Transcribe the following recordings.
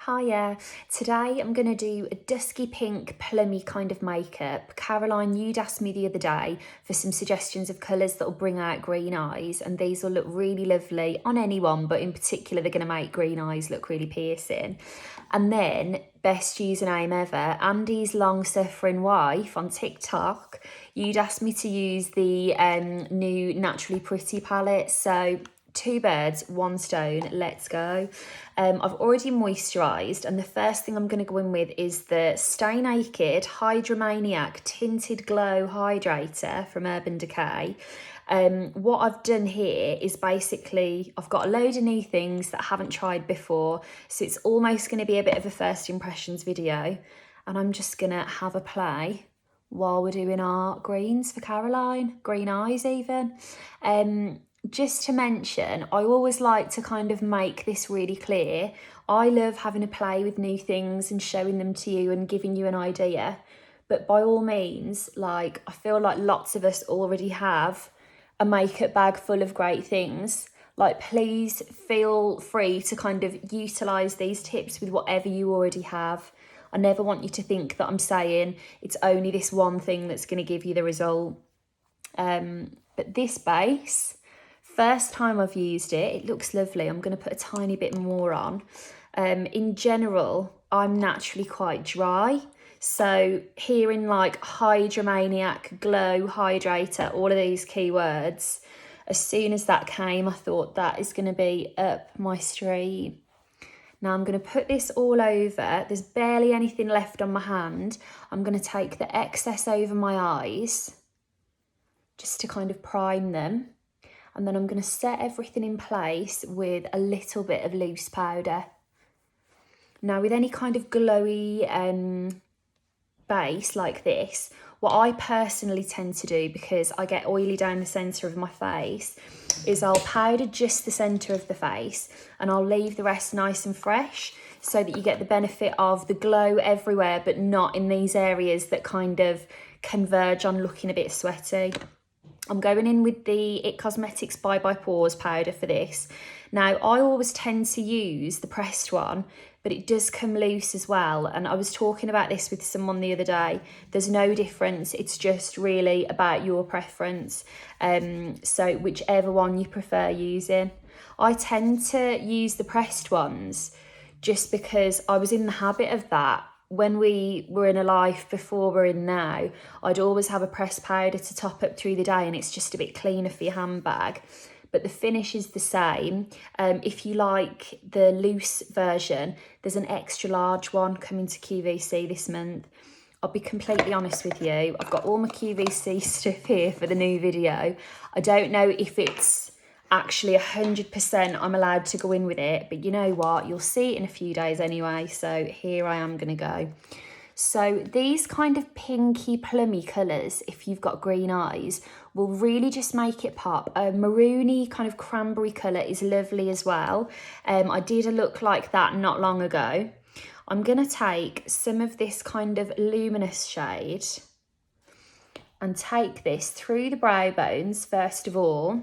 Hiya, today I'm going to do a dusky pink plummy kind of makeup. Caroline, you'd asked me the other day for some suggestions of colours that will bring out green eyes, and these will look really lovely on anyone, but in particular they're going to make green eyes look really piercing. And then, best username ever, Andy's long-suffering wife on TikTok, you'd asked me to use the new Naturally Pretty palette, so two birds, one stone, let's go. I've already moisturised, and the first thing I'm going to go in with is the Stay Naked Hydromaniac Tinted Glow Hydrator from Urban Decay. What I've done here is basically, I've got a load of new things that I haven't tried before, so it's almost going to be a bit of a first impressions video, and I'm just going to have a play while we're doing our greens for Caroline, green eyes even. Just to mention, I always like to kind of make this really clear. I love having a play with new things and showing them to you and giving you an idea. But by all means, like, I feel like lots of us already have a makeup bag full of great things. Like, please feel free to kind of utilise these tips with whatever you already have. I never want you to think that I'm saying it's only this one thing that's going to give you the result. But this base, first time I've used it, it looks lovely. I'm going to put a tiny bit more on. In general, I'm naturally quite dry. So hearing like Hydromaniac, Glow, Hydrator, all of these keywords, as soon as that came, I thought that is going to be up my street. Now I'm going to put this all over. There's barely anything left on my hand. I'm going to take the excess over my eyes just to kind of prime them. And then I'm going to set everything in place with a little bit of loose powder. Now with any kind of glowy base like this, what I personally tend to do, because I get oily down the centre of my face, is I'll powder just the centre of the face and I'll leave the rest nice and fresh so that you get the benefit of the glow everywhere, but not in these areas that kind of converge on looking a bit sweaty. I'm going in with the It Cosmetics Bye Bye Pores powder for this. Now, I always tend to use the pressed one, but it does come loose as well. And I was talking about this with someone the other day. There's no difference. It's just really about your preference. So whichever one you prefer using. I tend to use the pressed ones just because I was in the habit of that. When we were in a life before we're in now, I'd always have a pressed powder to top up through the day, and it's just a bit cleaner for your handbag. But the finish is the same. If you like the loose version, there's an extra large one coming to QVC this month. I'll be completely honest with you, I've got all my QVC stuff here for the new video. I don't know if it's actually 100% I'm allowed to go in with it, but you know what, you'll see it in a few days anyway, so here I am gonna go. So these kind of pinky plummy colours, if you've got green eyes, will really just make it pop. A maroony kind of cranberry colour is lovely as well. I did a look like that not long ago. I'm gonna take some of this kind of luminous shade and take this through the brow bones first of all,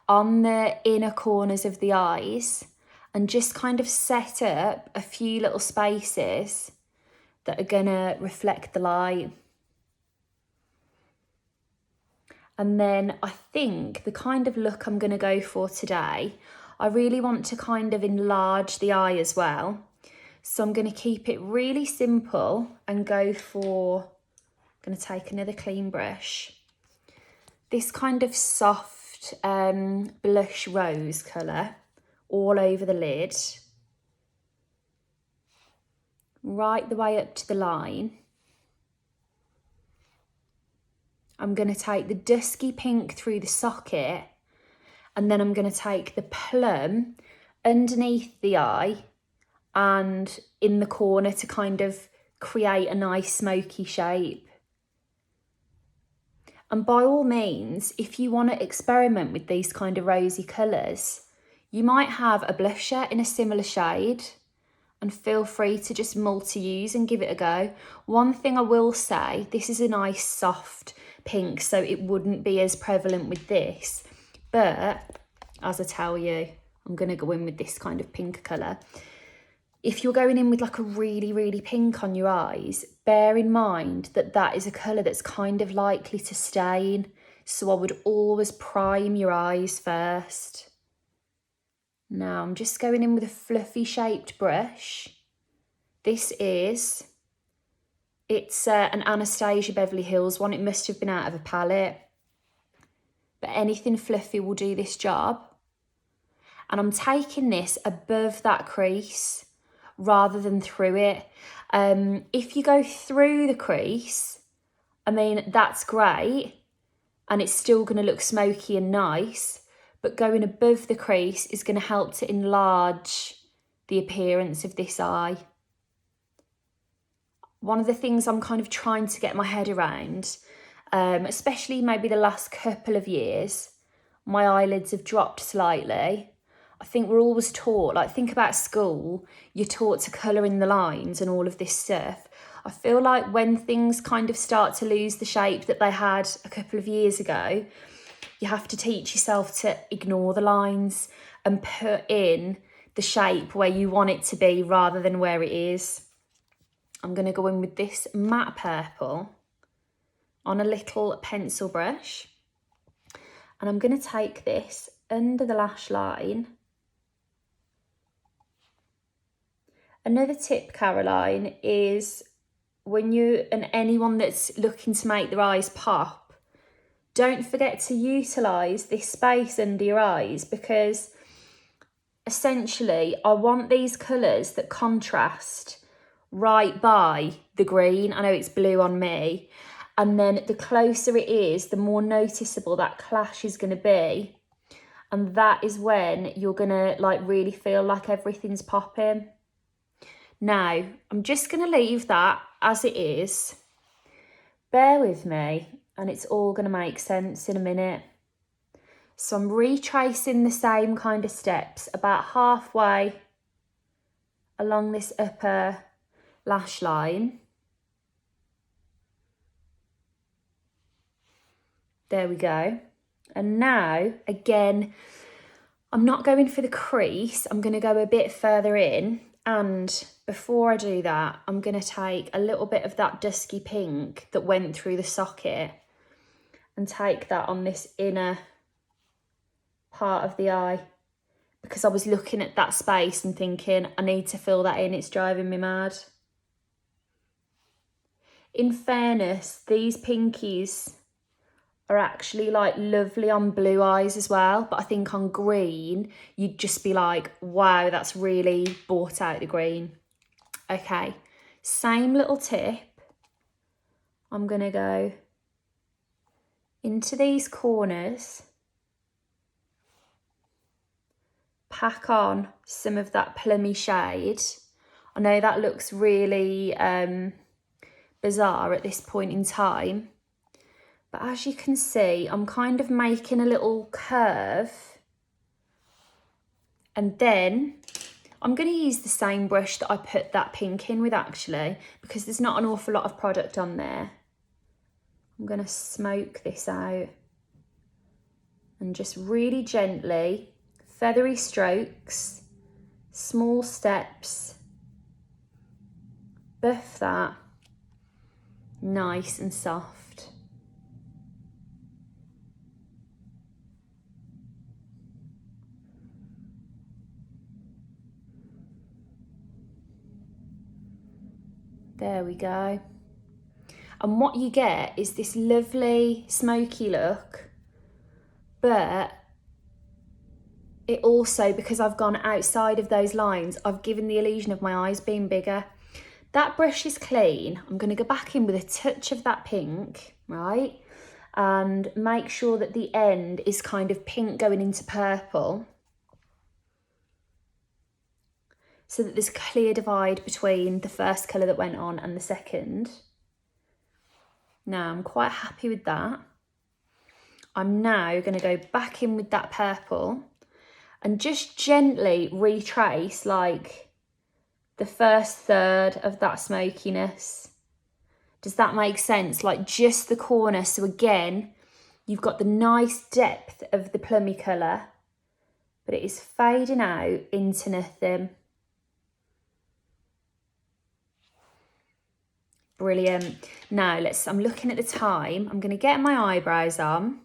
on the inner corners of the eyes, and just kind of set up a few little spaces that are gonna reflect the light. And then I think the kind of look I'm gonna go for today, I really want to kind of enlarge the eye as well. So I'm gonna keep it really simple and go for, I'm gonna take another clean brush. This kind of soft blush rose colour all over the lid, right the way up to the line. I'm going to take the dusky pink through the socket, and then I'm going to take the plum underneath the eye and in the corner to kind of create a nice smoky shape. And by all means, if you want to experiment with these kind of rosy colours, you might have a blusher in a similar shade, and feel free to just multi-use and give it a go. One thing I will say, this is a nice soft pink, so it wouldn't be as prevalent with this. But as I tell you, I'm going to go in with this kind of pink colour. if you're going in with like a really, really pink on your eyes, bear in mind that that is a colour that's kind of likely to stain. So I would always prime your eyes first. Now I'm just going in with a fluffy shaped brush. It's an Anastasia Beverly Hills one. It must have been out of a palette. But anything fluffy will do this job. And I'm taking this above that crease rather than through it. If you go through the crease, I mean, that's great. And it's still going to look smoky and nice. But going above the crease is going to help to enlarge the appearance of this eye. One of the things I'm kind of trying to get my head around, especially maybe the last couple of years, my eyelids have dropped slightly. I think we're always taught, like think about school, you're taught to colour in the lines and all of this stuff. I feel like when things kind of start to lose the shape that they had a couple of years ago, you have to teach yourself to ignore the lines and put in the shape where you want it to be rather than where it is. I'm going to go in with this matte purple on a little pencil brush. And I'm going to take this under the lash line. Another tip, Caroline, is when and anyone that's looking to make their eyes pop, don't forget to utilise this space under your eyes, because essentially I want these colours that contrast right by the green. I know it's blue on me. And then the closer it is, the more noticeable that clash is going to be. And that is when you're going to like really feel like everything's popping. Now, I'm just going to leave that as it is. Bear with me and it's all going to make sense in a minute. So I'm retracing the same kind of steps about halfway along this upper lash line. There we go. And now, again, I'm not going for the crease. I'm going to go a bit further in. And before I do that, I'm going to take a little bit of that dusky pink that went through the socket and take that on this inner part of the eye, because I was looking at that space and thinking, I need to fill that in. It's driving me mad. In fairness, these pinkies are actually like lovely on blue eyes as well, but I think on green you'd just be like, wow, that's really brought out the green. Okay, same little tip. I'm gonna go into these corners, pack on some of that plummy shade. I know that looks really bizarre at this point in time, but as you can see, I'm kind of making a little curve. And then I'm going to use the same brush that I put that pink in with actually, because there's not an awful lot of product on there. I'm going to smoke this out and just really gently, feathery strokes, small steps, buff that nice and soft. There we go. And what you get is this lovely smoky look, but it also, because I've gone outside of those lines, I've given the illusion of my eyes being bigger. That brush is clean. I'm going to go back in with a touch of that pink, right? And make sure that the end is kind of pink going into purple, so that there's a clear divide between the first colour that went on and the second. Now I'm quite happy with that. I'm now going to go back in with that purple and just gently retrace like the first third of that smokiness. Does that make sense? Like just the corner. So again, you've got the nice depth of the plummy colour, but it is fading out into nothing. Brilliant. Now I'm looking at the time. I'm going to get my eyebrows on.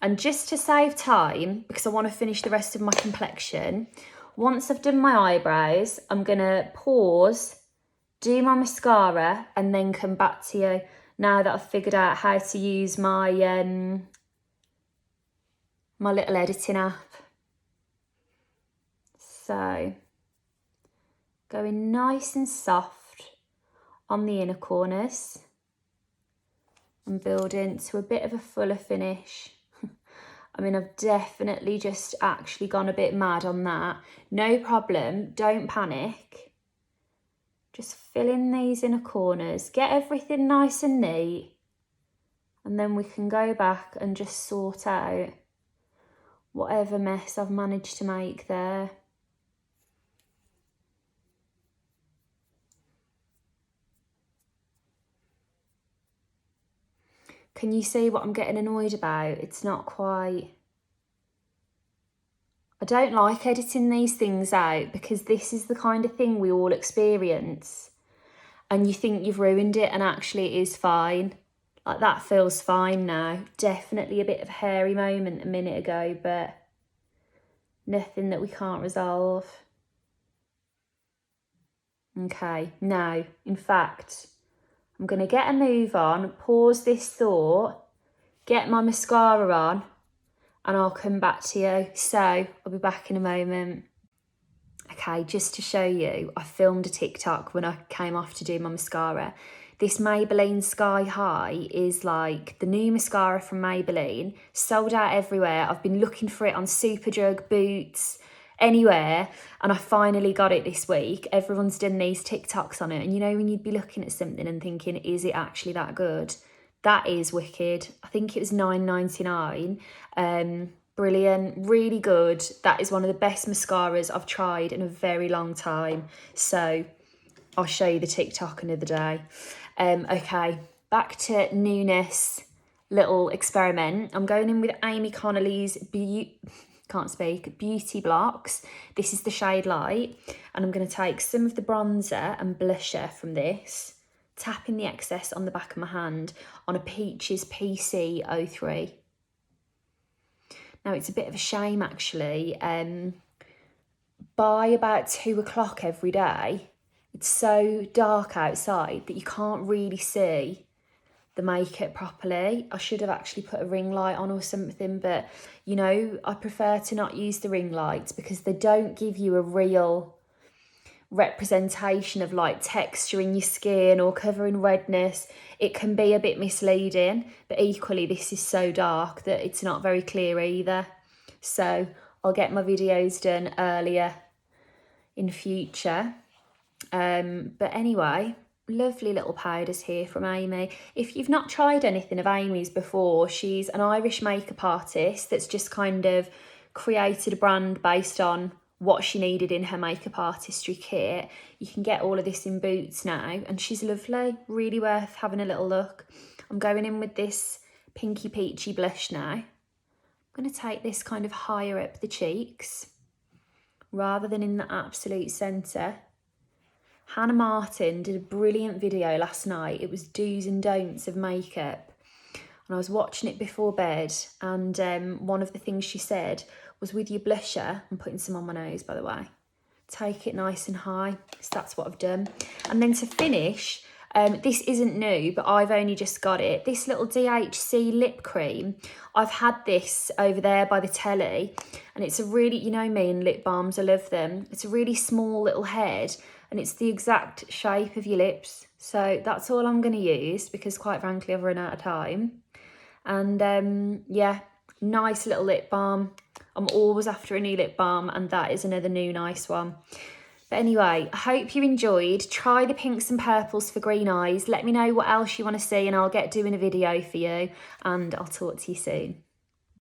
And just to save time, because I want to finish the rest of my complexion, once I've done my eyebrows, I'm going to pause, do my mascara, and then come back to you now that I've figured out how to use my, my little editing app. So, going nice and soft on the inner corners and building to a bit of a fuller finish. I mean, I've definitely just actually gone a bit mad on that. No problem, don't panic. Just fill in these inner corners, get everything nice and neat, and then we can go back and just sort out whatever mess I've managed to make there. Can you see what I'm getting annoyed about? It's not quite... I don't like editing these things out because this is the kind of thing we all experience. And you think you've ruined it and actually it is fine. Like that feels fine now. Definitely a bit of a hairy moment a minute ago, but nothing that we can't resolve. Okay, now, in fact, I'm going to get a move on, pause this thought, get my mascara on, and I'll come back to you. So, I'll be back in a moment. Okay, just to show you, I filmed a TikTok when I came off to do my mascara. This Maybelline Sky High is like the new mascara from Maybelline, sold out everywhere. I've been looking for it on Superdrug, Boots, anywhere, and I finally got it this week. Everyone's done these TikToks on it, and you know when you'd be looking at something and thinking, is it actually that good? That is wicked. I think it was $9.99. Brilliant, really good. That is one of the best mascaras I've tried in a very long time. So I'll show you the TikTok another day. Okay, back to newness, little experiment. I'm going in with Aimee Connolly's Beauty Blocks. This is the shade Light, and I'm going to take some of the bronzer and blusher from this, tapping the excess on the back of my hand on a Peaches PC03. Now, it's a bit of a shame, actually. By about 2 o'clock every day, it's so dark outside that you can't really see the makeup properly. I should have actually put a ring light on or something, but, you know, I prefer to not use the ring lights because they don't give you a real representation of like texture in your skin or covering redness. It can be a bit misleading, but equally this is so dark that it's not very clear either. So I'll get my videos done earlier in future. But anyway, lovely little powders here from Aimee. If you've not tried anything of Aimee's before, she's an Irish makeup artist that's just kind of created a brand based on what she needed in her makeup artistry kit. You can get all of this in Boots now, and she's lovely, really worth having a little look. I'm going in with this pinky peachy blush now. I'm going to take this kind of higher up the cheeks rather than in the absolute centre. Hannah Martin did a brilliant video last night. It was do's and don'ts of makeup, and I was watching it before bed, and one of the things she said was, with your blusher, I'm putting some on my nose by the way, take it nice and high. So that's what I've done. And then to finish, this isn't new, but I've only just got it, this little DHC lip cream. I've had this over there by the telly, and it's a really, you know me and lip balms, I love them. It's a really small little head, and it's the exact shape of your lips. So that's all I'm going to use because quite frankly I've run out of time. And yeah, nice little lip balm. I'm always after a new lip balm, and that is another new nice one. But anyway, I hope you enjoyed. Try the pinks and purples for green eyes. Let me know what else you want to see, and I'll get doing a video for you, and I'll talk to you soon.